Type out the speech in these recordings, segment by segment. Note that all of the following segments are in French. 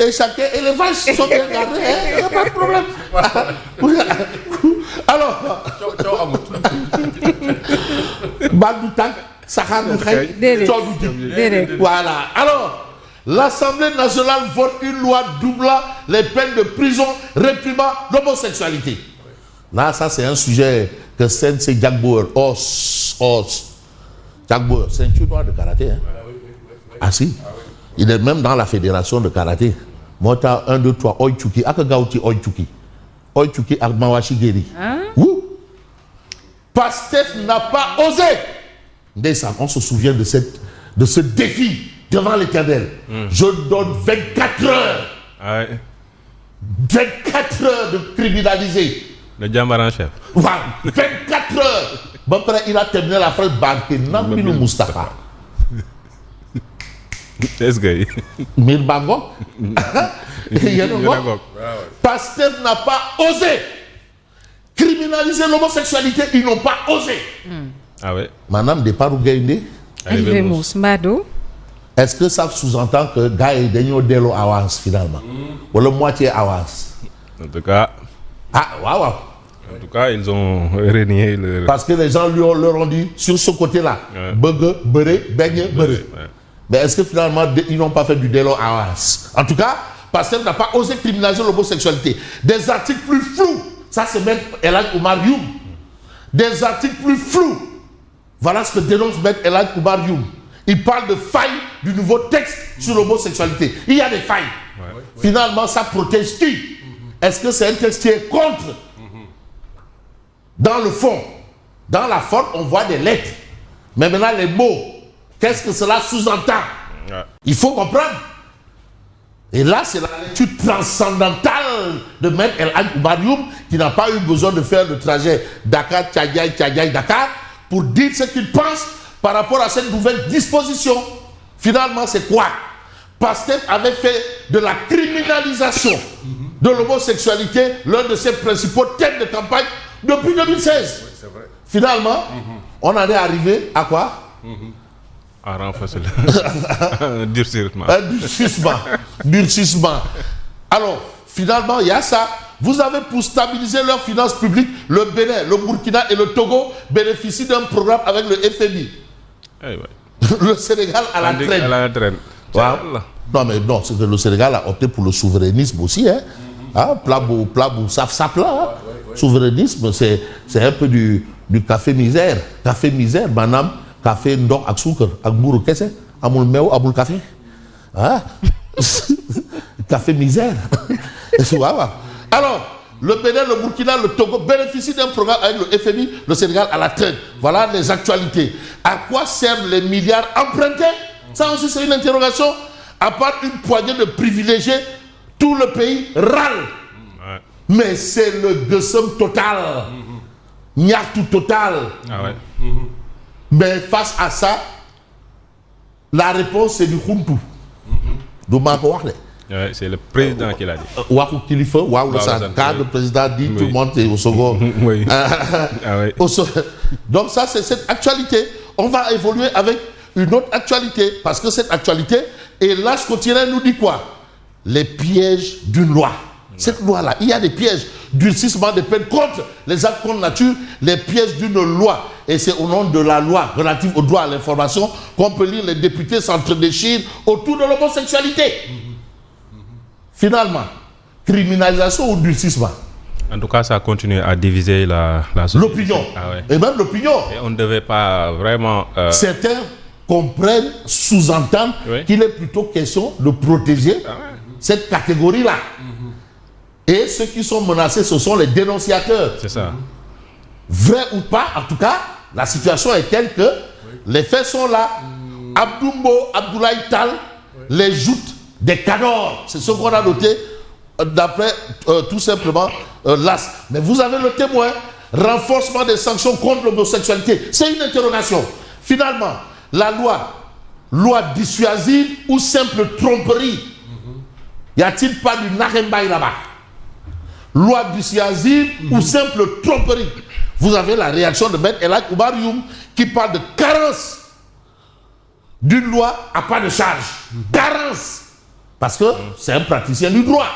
et chacun, et les vaches sont bien gardées, il n'y a pas de problème. Alors, Bagdoutak, Sahar voilà. Alors, l'Assemblée nationale vote une loi doublant les peines de prison réprimant l'homosexualité. Là, ça, c'est un sujet que Sensei Jagboer, Jagboer, c'est un noir de karaté. Hein? Ah si. Il est même dans la fédération de karaté. Mota 1, 2, 3, Oichuki, Akagauti Oichuki. Oichuki Agmawashi Geri. Pastef n'a pas osé. On se souvient de ce défi devant l'Éternel. Je donne 24 heures. 24 heures de criminaliser. Le diamant en chef. 24 heures. Bon, après, il a terminé la phrase Barke Nambinou Mustafa. Est-ce que Mirbango Pastef n'a pas osé criminaliser l'homosexualité. Ils n'ont pas osé. Ah ouais. Madame de Parougaïndé. Est-ce que ça sous-entend que Gaï Denyo Delo avance finalement? Ou la moitié avance? En tout cas. Ah, waouh. En tout cas, ils ont renié le. Parce que les gens leur ont dit sur ce côté-là, Burger, Béré, Beigne, Béré. Mais est-ce que finalement, ils n'ont pas fait du délo avance? En tout cas, Pastef n'a pas osé criminaliser l'homosexualité. Des articles plus flous, ça c'est Maître Elhadj Oumar Youm. Des articles plus flous, voilà ce que dénonce Maître Elhadj Oumar Youm. Il parle de failles du nouveau texte sur l'homosexualité. Il y a des failles. Finalement, ça protège qui? Est-ce que c'est un texte qui est contre? Dans le fond, dans la forme, on voit des lettres. Mais maintenant, les mots, qu'est-ce que cela sous-entend? Il faut comprendre. Et là, c'est la lecture transcendantale de Maître Elhadj Oumar Youm qui n'a pas eu besoin de faire le trajet Dakar, pour dire ce qu'il pense par rapport à cette nouvelle disposition. Finalement, c'est quoi? Pastef avait fait de la criminalisation de l'homosexualité l'un de ses principaux thèmes de campagne depuis 2016. Oui, c'est vrai. Finalement, on en est arrivé à quoi? À renforcer le durcissement. Durcissement. Alors, finalement, il y a ça. Vous avez, pour stabiliser leurs finances publiques, le Bénin, le Burkina et le Togo bénéficient d'un programme avec le FMI. Le Sénégal à la traîne. À la traîne. Wow. Non, mais non, c'est que le Sénégal a opté pour le souverainisme aussi. Hein. Plabou, sapla. Souverainisme, c'est un peu du café misère. Café misère, madame, café ndok ak sucre, ak bourou kese, amul mew, amul café. Café misère. Alors, le Bénin, le Burkina, le Togo bénéficient d'un programme avec le FMI, le Sénégal à la traîne. Voilà les actualités. À quoi servent les milliards empruntés? Ça aussi, c'est une interrogation. À part une poignée de privilégiés, tout le pays râle. Mais c'est le gueusum total. Niartou total. Mais face à ça, la réponse, c'est du Khuntu. C'est le président qui l'a dit. Wakou Kilifa, quand le président dit, tout le monde est au second. Donc ça, c'est cette actualité. On va évoluer avec une autre actualité. Parce que cette actualité, et là, ce quotidien nous dit quoi? Les pièges d'une loi. Cette loi-là, il y a des pièges. Durcissement des peines contre les actes contre nature, les pièges d'une loi. Et c'est au nom de la loi relative au droit à l'information qu'on peut lire les députés s'entre-déchirent autour de l'homosexualité. Finalement, criminalisation ou durcissement? En tout cas, ça continue à diviser la société. L'opinion. Et même l'opinion. Et on ne devait pas vraiment... Certains comprennent, sous-entendent qu'il est plutôt question de protéger cette catégorie-là. Et ceux qui sont menacés, ce sont les dénonciateurs. C'est ça. Vrai ou pas, en tout cas, la situation est telle que les faits sont là. Abdoumbo, Abdoulaye Tal, les joutes des cadors. C'est ce qu'on a noté d'après tout simplement l'AS. Mais vous avez le témoin. Renforcement des sanctions contre l'homosexualité. C'est une interrogation. Finalement, la loi dissuasive ou simple tromperie? Y a-t-il pas du Narembaï là-bas? Loi dissuasive ou simple tromperie? Vous avez la réaction de Maître Elhadj Oumar Youm qui parle de carence d'une loi à pas de charge. Carence. Parce que c'est un praticien du droit.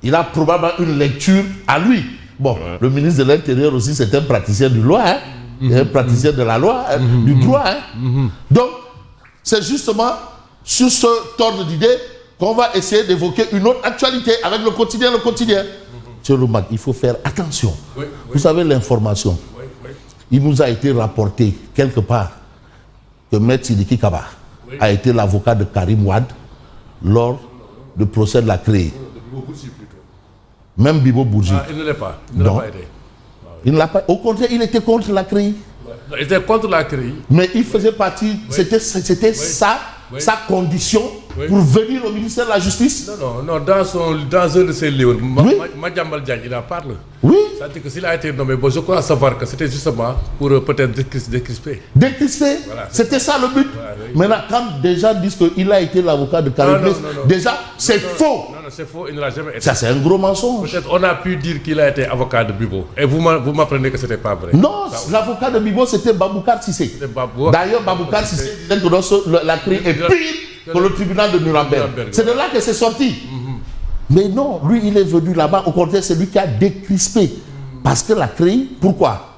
Il a probablement une lecture à lui. Bon, le ministre de l'Intérieur aussi, c'est un praticien du droit. Un praticien de la loi, du droit. Donc, c'est justement sur ce ordre d'idée qu'on va essayer d'évoquer une autre actualité avec le quotidien. Monsieur Loumak, il faut faire attention. Vous savez l'information. Il nous a été rapporté quelque part que Maître Sidiki Kaba a été l'avocat de Karim Wade lors du procès de la CREI. Même Bibo Bourgi. Il ne l'est pas. Il ne l'a pas été. Il ne l'a pas. Au contraire, il était contre la CREI. Il était contre la CREI. Mais il faisait partie. C'était sa condition pour venir au ministère de la Justice. Non. Dans un de ses livres, Madjambal Diagne, il en parle. Oui. C'est-à-dire que s'il a été nommé, je crois savoir que c'était justement pour peut-être décrisper. Décrisper, voilà, c'était ça le but. Voilà, oui. Maintenant, quand des gens disent qu'il a été l'avocat de Karim Wade, déjà, c'est faux. Non, c'est faux, il ne l'a jamais été. Ça, c'est un gros mensonge. Peut-être on a pu dire qu'il a été avocat de Bibo. Et vous m'apprenez que ce n'était pas vrai. Non, l'avocat de Bibo, c'était Baboucar Sissé. D'ailleurs, Baboucar Sissé disait que la CREI est pire que le tribunal de Nuremberg. C'est de là que c'est sorti. Mais non, lui, il est venu là-bas. Au contraire, c'est lui qui a décrispé. Parce que la CREI, pourquoi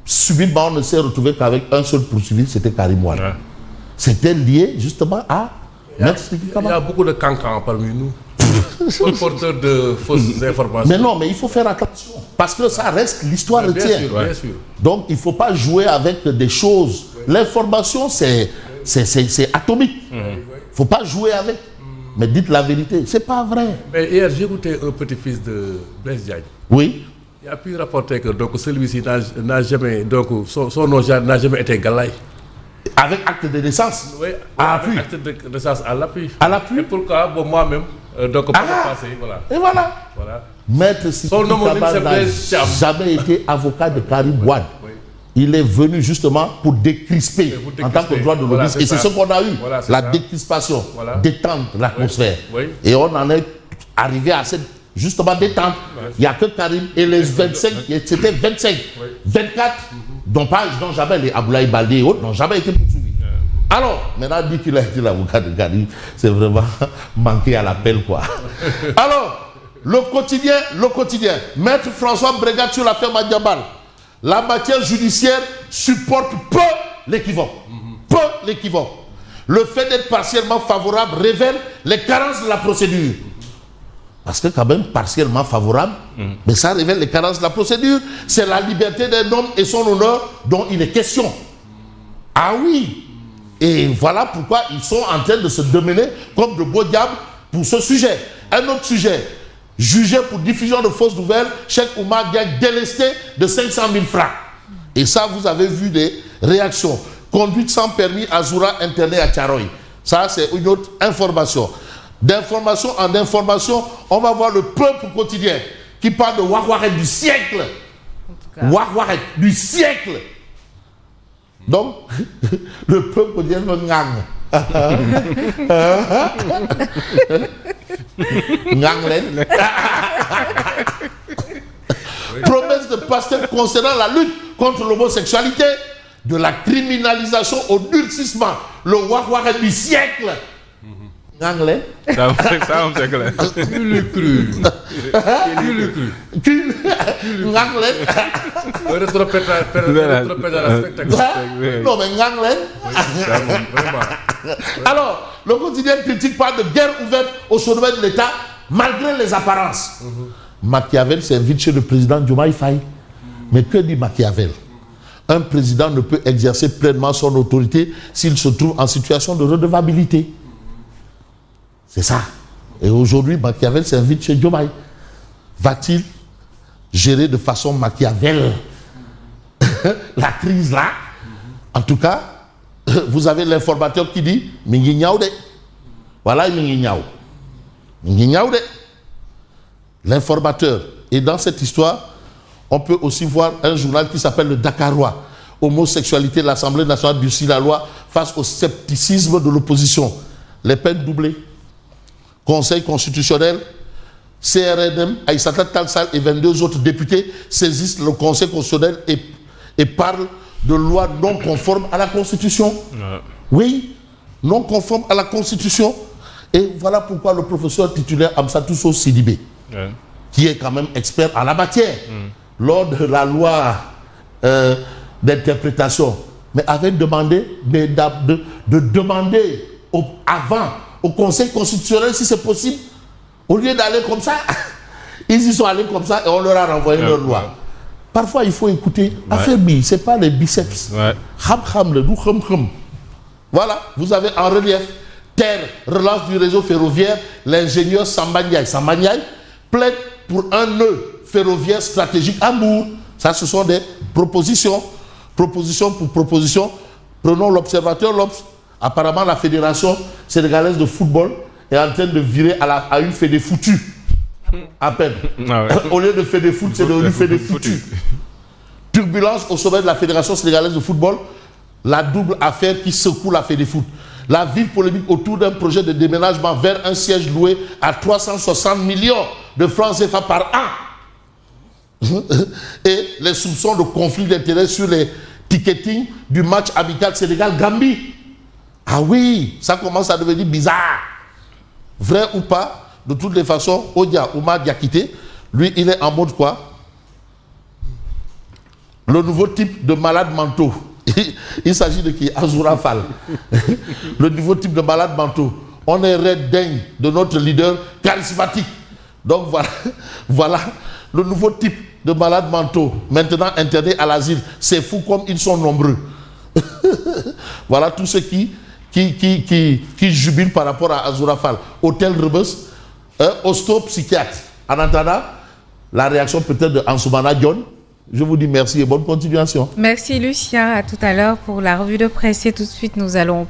subitement, on ne s'est retrouvé qu'avec un seul poursuivi, c'était Karim Wade. C'était lié justement à... Il y a beaucoup de cancans parmi nous. Porteurs de fausses informations. Mais non, mais il faut faire attention. Parce que ça reste, l'histoire retient. Bien sûr. Donc, il ne faut pas jouer avec des choses. L'information, c'est atomique. Il ne faut pas jouer avec. Mais dites la vérité, c'est pas vrai. Mais hier, j'ai écouté un petit-fils de Blaise Diagne. Oui. Il a pu rapporter que donc, celui-ci n'a jamais, donc son nom n'a jamais été Galaï. Avec acte de naissance. Oui, à l'appui. Acte de naissance à l'appui. À l'appui. Et pourquoi moi-même, donc pour le passé, voilà. Et voilà. Maître Sidiki Kaba n'a jamais été avocat de Karim Wade. Il est venu justement pour décrisper en tant que droit de l'homme. Et c'est ce qu'on a eu. La décrispation, détendre l'atmosphère. Et on en est arrivé à cette justement détente. Il n'y a que Karim et les 25, c'était 25, 24, dont jamais les Aboulaye Baldé et autres n'ont jamais été poursuivis. Alors, maintenant, dit qu'il a été l'avocat de Karim, c'est vraiment manqué à l'appel, quoi. Alors, le quotidien. Maître François Bregat sur l'affaire Madjambal. La matière judiciaire supporte peu l'équivoque. Le fait d'être partiellement favorable révèle les carences de la procédure. Parce que quand même, partiellement favorable, mais ça révèle les carences de la procédure. C'est la liberté d'un homme et son honneur dont il est question. Ah oui. Et voilà pourquoi ils sont en train de se démener comme de beaux diables pour ce sujet. Un autre sujet. Jugé pour diffusion de fausses nouvelles, Cheikh Oumar Diagne délesté de 500 000 francs. Et ça, vous avez vu des réactions. Conduite sans permis à Zoura, interné à Tcharoy. Ça, c'est une autre information. D'information en information, on va voir le peuple quotidien qui parle de Wahwaret du siècle. Wahwaret du siècle. Donc, le peuple quotidien me gagne. Promesse de pasteur concernant la lutte contre l'homosexualité, de la criminalisation au durcissement, le Wahwaret du siècle. Anglais. Ça, on sait clair. Qui l'eût cru? Anglais. Non, mais anglais. Alors, le quotidien critique parle de guerre ouverte au sommet de l'État, malgré les apparences. Machiavel s'invite chez le président Diomaye Faye. Mais que dit Machiavel? Un président ne peut exercer pleinement son autorité s'il se trouve en situation de redevabilité. C'est ça. Et aujourd'hui, Machiavel s'invite chez Diomaye. Va-t-il gérer de façon Machiavel la crise là? En tout cas, vous avez l'informateur qui dit Mingi Niaou de. Voilà Mingi Niaou. Mingi Niaou de. L'informateur. Et dans cette histoire, on peut aussi voir un journal qui s'appelle le Dakarois. Homosexualité, l'Assemblée nationale durcit la loi face au scepticisme de l'opposition. Les peines doublées. Conseil constitutionnel, CRNM, Aïssata Talsal et 22 autres députés saisissent le Conseil constitutionnel et parlent de lois non conformes à la Constitution. Oui, non conformes à la Constitution. Et voilà pourquoi le professeur titulaire Amsatou Sow Sidibé, qui est quand même expert en la matière, lors de la loi d'interprétation, mais avait demandé de demander avant au Conseil constitutionnel si c'est possible, au lieu d'aller comme ça, ils y sont allés comme ça et on leur a renvoyé leur loi. Parfois, il faut écouter. Affaire bi, c'est pas les biceps. Voilà, vous avez en relief terre, relance du réseau ferroviaire, l'ingénieur Samba Ndiaye plaide pour un nœud ferroviaire stratégique à Mbour. Ça, ce sont des propositions. Proposition pour proposition. Prenons l'observateur l'Obs. Apparemment, la Fédération sénégalaise de football est en train de virer à une fédé foutue. À peine. Au lieu de fédé foot, c'est devenu fédé foutu. Turbulence au sommet de la Fédération sénégalaise de football. La double affaire qui secoue la fédé foot. La vive polémique autour d'un projet de déménagement vers un siège loué à 360 millions de francs CFA par an. Et les soupçons de conflit d'intérêts sur les ticketing du match amical Sénégal-Gambie. Ah oui, ça commence à devenir bizarre. Vrai ou pas, de toutes les façons, Odia Oumar Diakité, lui, il est en mode quoi? Le nouveau type de malade mentaux. Il s'agit de qui? Azoura Fall. Le nouveau type de malade mentaux. On est red dingue de notre leader charismatique. Donc voilà le nouveau type de malade mentaux, maintenant interné à l'asile. C'est fou comme ils sont nombreux. Voilà tous ceux qui jubilent par rapport à Azoura Fall. Hôtel Rebus, osteo-psychiatre. En attendant, la réaction peut-être de Ansoumana Dione. Je vous dis merci et bonne continuation. Merci Lucien, à tout à l'heure pour la revue de presse et tout de suite nous allons